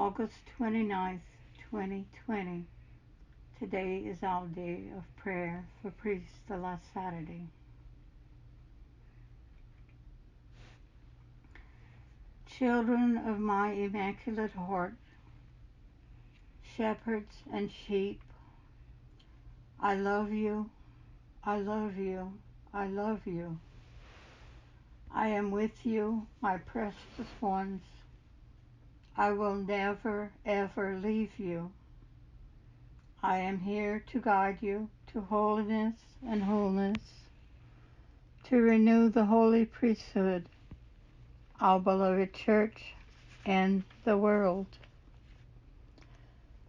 August 29th, 2020. Today is our day of prayer for priests the last Saturday. Children of my Immaculate Heart, shepherds and sheep, I love you, I love you, I love you. I am with you, my precious ones. I will never, ever leave you. I am here to guide you to holiness and wholeness, to renew the holy priesthood, our beloved church, and the world.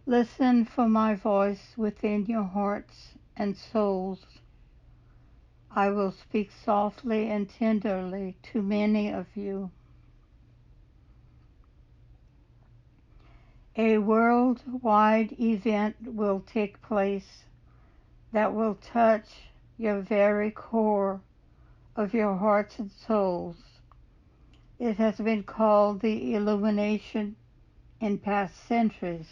Listen for my voice within your hearts and souls. I will speak softly and tenderly to many of you. A worldwide event will take place that will touch your very core of your hearts and souls. It has been called the illumination in past centuries.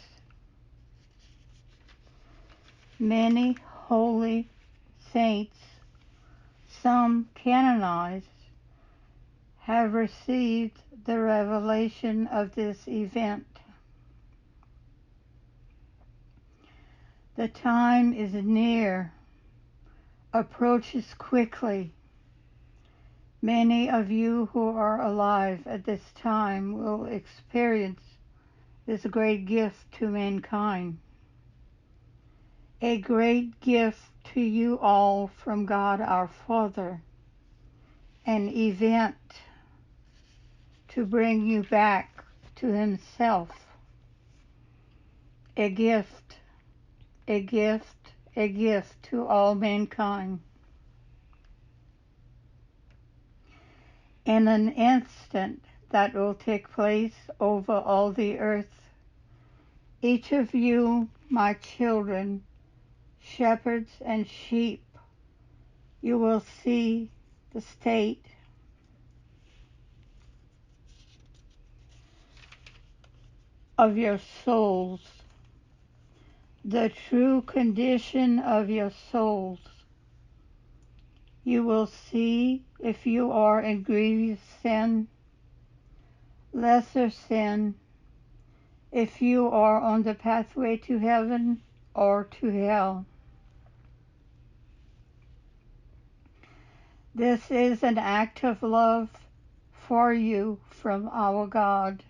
Many holy saints, some canonized, have received the revelation of this event. The time is near, approaches quickly. Many of you who are alive at this time will experience this great gift to mankind. A great gift to you all from God our Father. An event to bring you back to Himself. A gift, a gift, a gift to all mankind. In an instant that will take place over all the earth, each of you, my children, shepherds and sheep, you will see the state of your souls, the true condition of your souls. You will see if you are in grievous sin, lesser sin, if you are on the pathway to heaven or to hell. This is an act of love for you from our God,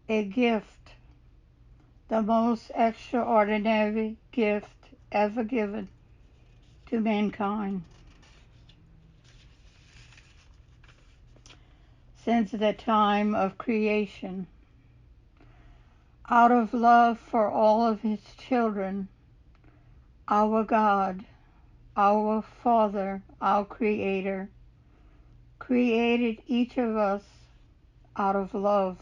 a gift, the most extraordinary gift ever given to mankind. Since the time of creation, out of love for all of His children, our God, our Father, our Creator, created each of us out of love.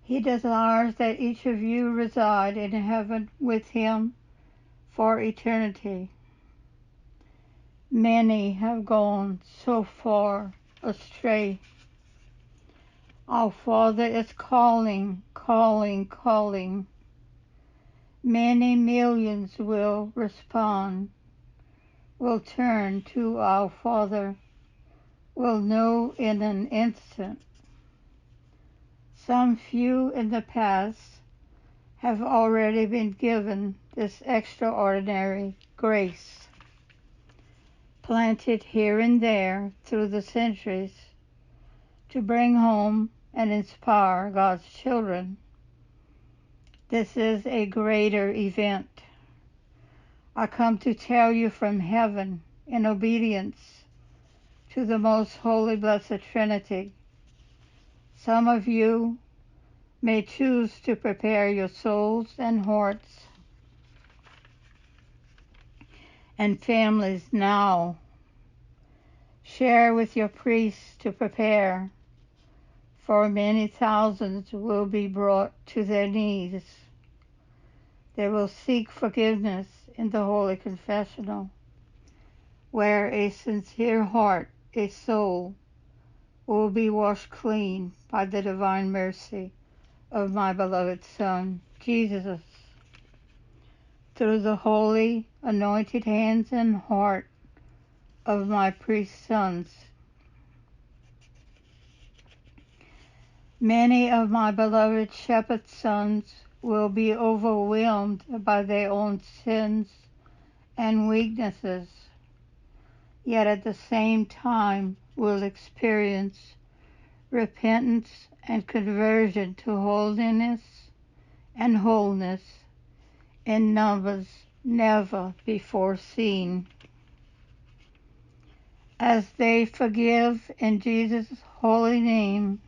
He desires that each of you reside in heaven with Him for eternity. Many have gone so far astray. Our Father is calling, calling, calling. Many millions will respond, will turn to our Father, will know in an instant. Some few in the past have already been given this extraordinary grace, planted here and there through the centuries to bring home and inspire God's children. This is a greater event. I come to tell you from heaven in obedience to the most holy blessed Trinity. Some of you may choose to prepare your souls and hearts and families now. Share with your priests to prepare, for many thousands will be brought to their knees. They will seek forgiveness in the Holy Confessional, where a sincere heart, a soul, will be washed clean by the divine mercy of my beloved Son, Jesus, through the holy, anointed hands and heart of my priest sons. Many of my beloved shepherd sons will be overwhelmed by their own sins and weaknesses, yet at the same time will experience repentance and conversion to holiness and wholeness in numbers never before seen. As they forgive in Jesus' holy name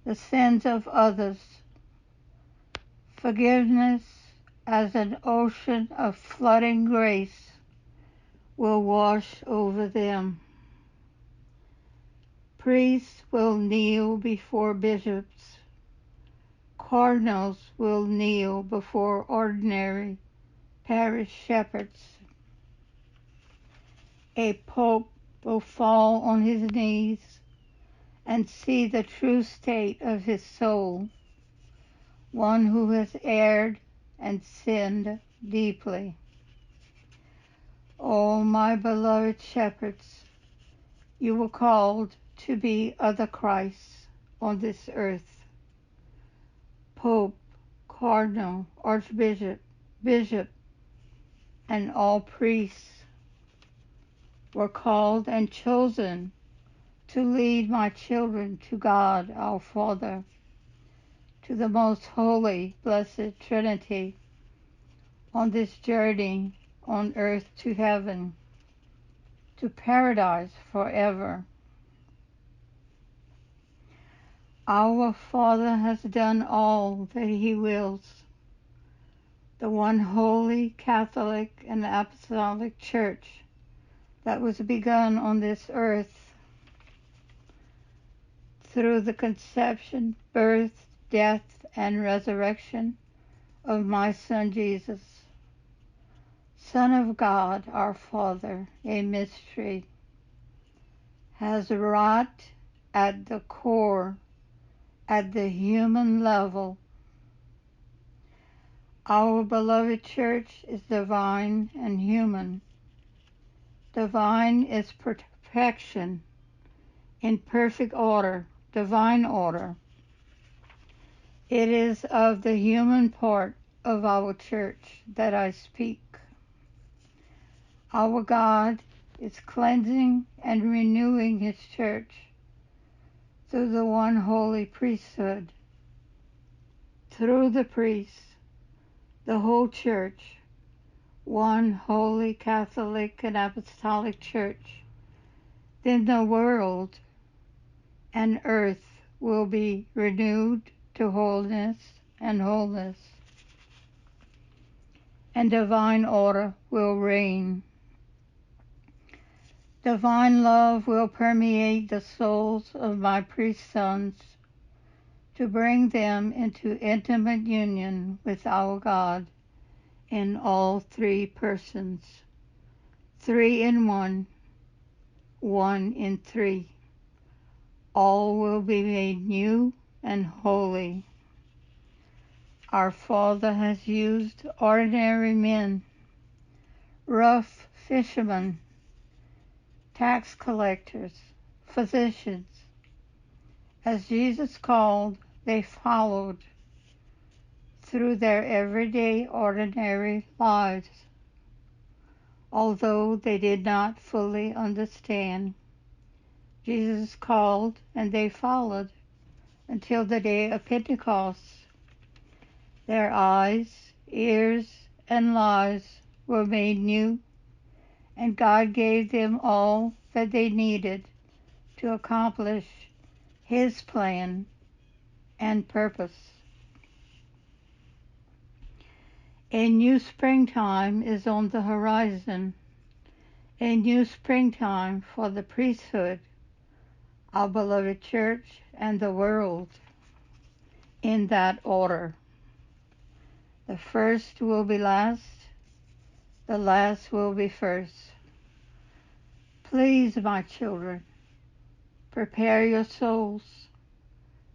the sins of others, forgiveness as an ocean of flooding grace will wash over them. Priests will kneel before bishops. Cardinals will kneel before ordinary parish shepherds. A pope will fall on his knees and see the true state of his soul, one who has erred and sinned deeply. O my beloved shepherds, you were called to be other Christs on this earth. Pope, Cardinal, Archbishop, Bishop, and all priests were called and chosen to lead my children to God our Father, to the most holy, blessed Trinity, on this journey on earth to heaven, to paradise forever. Our Father has done all that He wills. The one holy, Catholic, and Apostolic Church that was begun on this earth through the conception, birth, death, and resurrection of my Son Jesus, Son of God, our Father, a mystery, has wrought at the core, at the human level. Our beloved church is divine and human. Divine is perfection, in perfect order, divine order. It is of the human part of our church that I speak. Our God is cleansing and renewing His church through the one holy priesthood. Through the priests, the whole church, one holy Catholic and Apostolic Church, then the world and earth will be renewed to wholeness and wholeness, and divine order will reign. Divine love will permeate the souls of my priest sons to bring them into intimate union with our God in all three persons, three in one, one in three. All will be made new and holy. Our Father has used ordinary men, rough fishermen, tax collectors, physicians. As Jesus called, they followed through their everyday, ordinary lives. Although they did not fully understand, Jesus called and they followed until the day of Pentecost. Their eyes, ears, and lives were made new, and God gave them all that they needed to accomplish His plan and purpose. A new springtime is on the horizon, a new springtime for the priesthood, our beloved church, and the world, in that order. The first will be last, the last will be first. Please, my children, prepare your souls,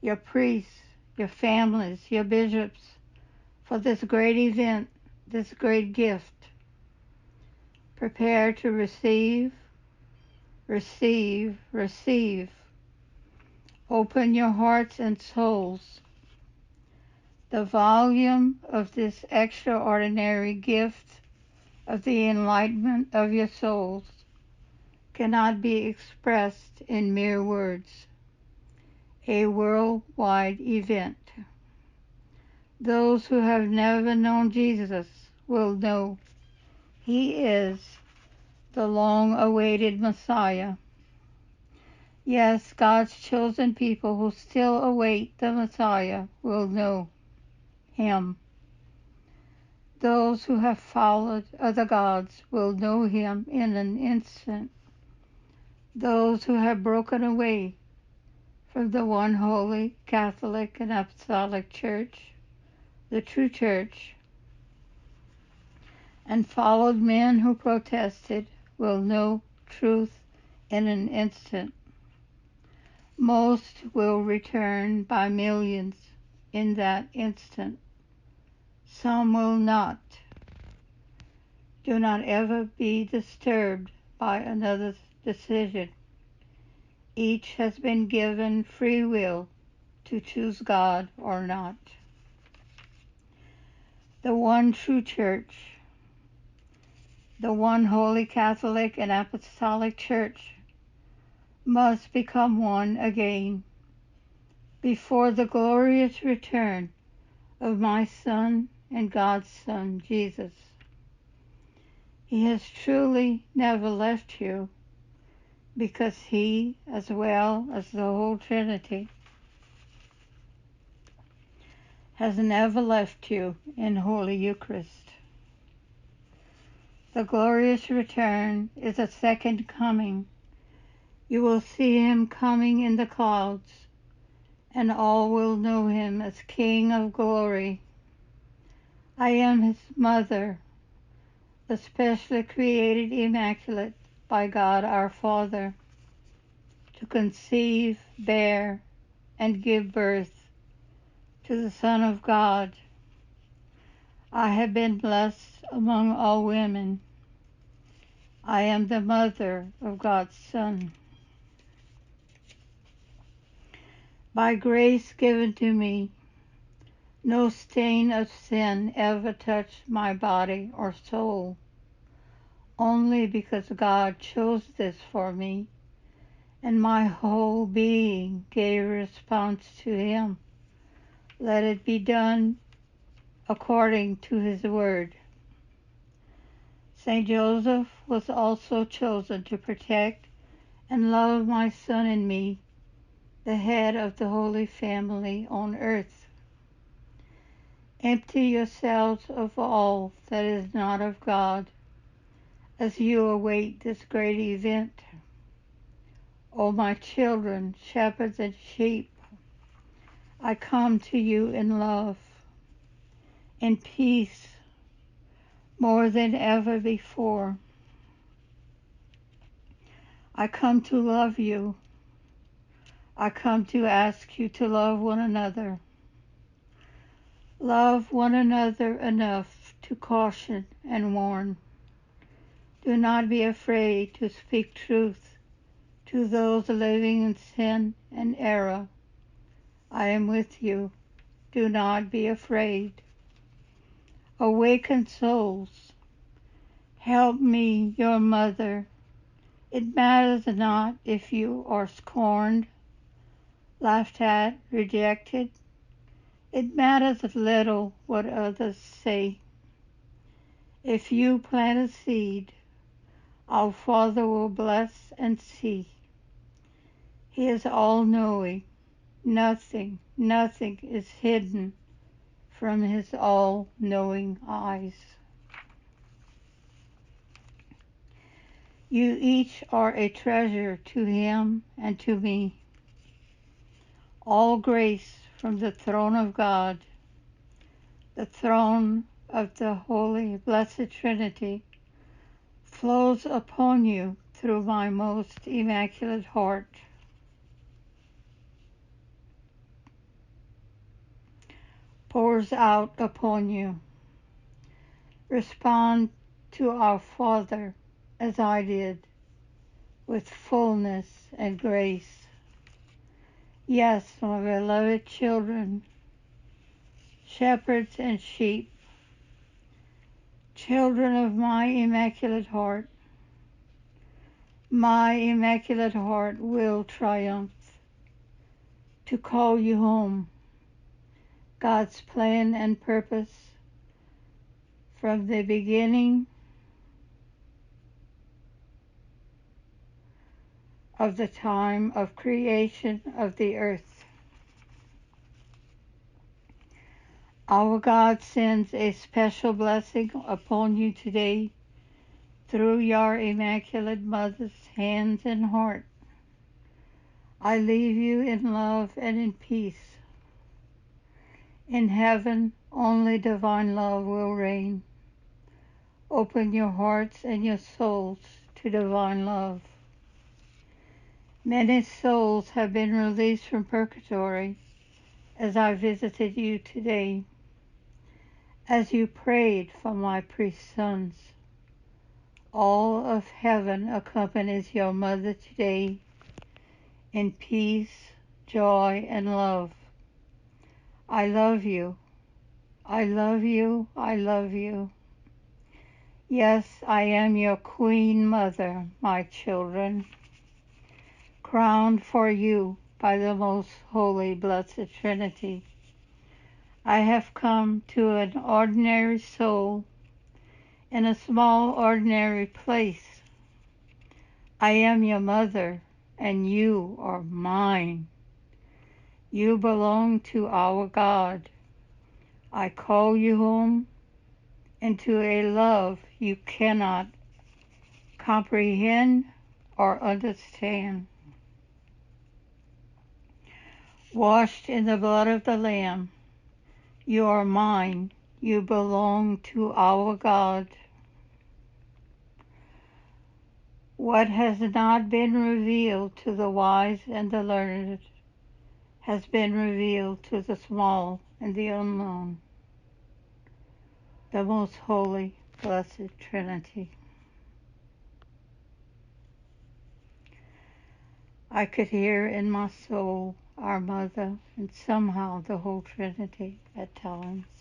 your priests, your families, your bishops, for this great event, this great gift. Prepare to receive, receive, receive. Open your hearts and souls. The volume of this extraordinary gift of the enlightenment of your souls cannot be expressed in mere words. A worldwide event. Those who have never known Jesus will know he is the long-awaited Messiah. Yes, God's chosen people who still await the Messiah will know him. Those who have followed other gods will know him in an instant. Those who have broken away from the one holy Catholic and Apostolic Church, the true church, and followed men who protested will know truth in an instant. Most will return by millions in that instant. Some will not. Do not ever be disturbed by another's decision. Each has been given free will to choose God or not. The one true church, the one holy Catholic and Apostolic Church, must become one again before the glorious return of my Son and God's Son, Jesus. He has truly never left you, because he, as well as the whole Trinity, has never left you in Holy Eucharist. The glorious return is a second coming. You will see him coming in the clouds, and all will know him as King of glory. I am his mother, the specially created Immaculate by God our Father, to conceive, bear, and give birth to the Son of God. I have been blessed among all women. I am the mother of God's Son. By grace given to me, no stain of sin ever touched my body or soul, only because God chose this for me, and my whole being gave response to him. Let it be done according to his word. Saint Joseph was also chosen to protect and love my son and me, the head of the Holy Family on earth. Empty yourselves of all that is not of God, as you await this great event. O my children, shepherds and sheep, I come to you in love, in peace, more than ever before. I come to love you. I come to ask you to love one another. Love one another enough to caution and warn. Do not be afraid to speak truth to those living in sin and error. I am with you. Do not be afraid. Awaken souls. Help me, your mother. It matters not if you are scorned, laughed at, rejected. It matters little what others say. If you plant a seed, our Father will bless and see. He is all-knowing. Nothing is hidden from his all-knowing eyes. You each are a treasure to him and to me. All grace from the throne of God, the throne of the Holy Blessed Trinity, flows upon you through my most immaculate heart. Pours out upon you. Respond to our Father as I did, with fullness and grace. Yes, my beloved children, shepherds and sheep, children of my immaculate heart, my immaculate heart will triumph to call you home. God's plan and purpose from the beginning of the time of creation of the earth. Our God sends a special blessing upon you today through your Immaculate Mother's hands and heart. I leave you in love and in peace. In heaven, only divine love will reign. Open your hearts and your souls to divine love. Many souls have been released from purgatory as I visited you today, as you prayed for my priest sons. All of heaven accompanies your mother today in peace, joy, and love. I love you. I love you. I love you. Yes, I am your Queen Mother, my children, crowned for you by the most holy Blessed Trinity. I have come to an ordinary soul in a small ordinary place. I am your mother, and you are mine. You belong to our God. I call you home into a love you cannot comprehend or understand. Washed in the blood of the Lamb, you are mine. You belong to our God. What has not been revealed to the wise and the learned has been revealed to the small and the unknown, the most holy, blessed Trinity. I could hear in my soul our Mother and somehow the whole Trinity at times.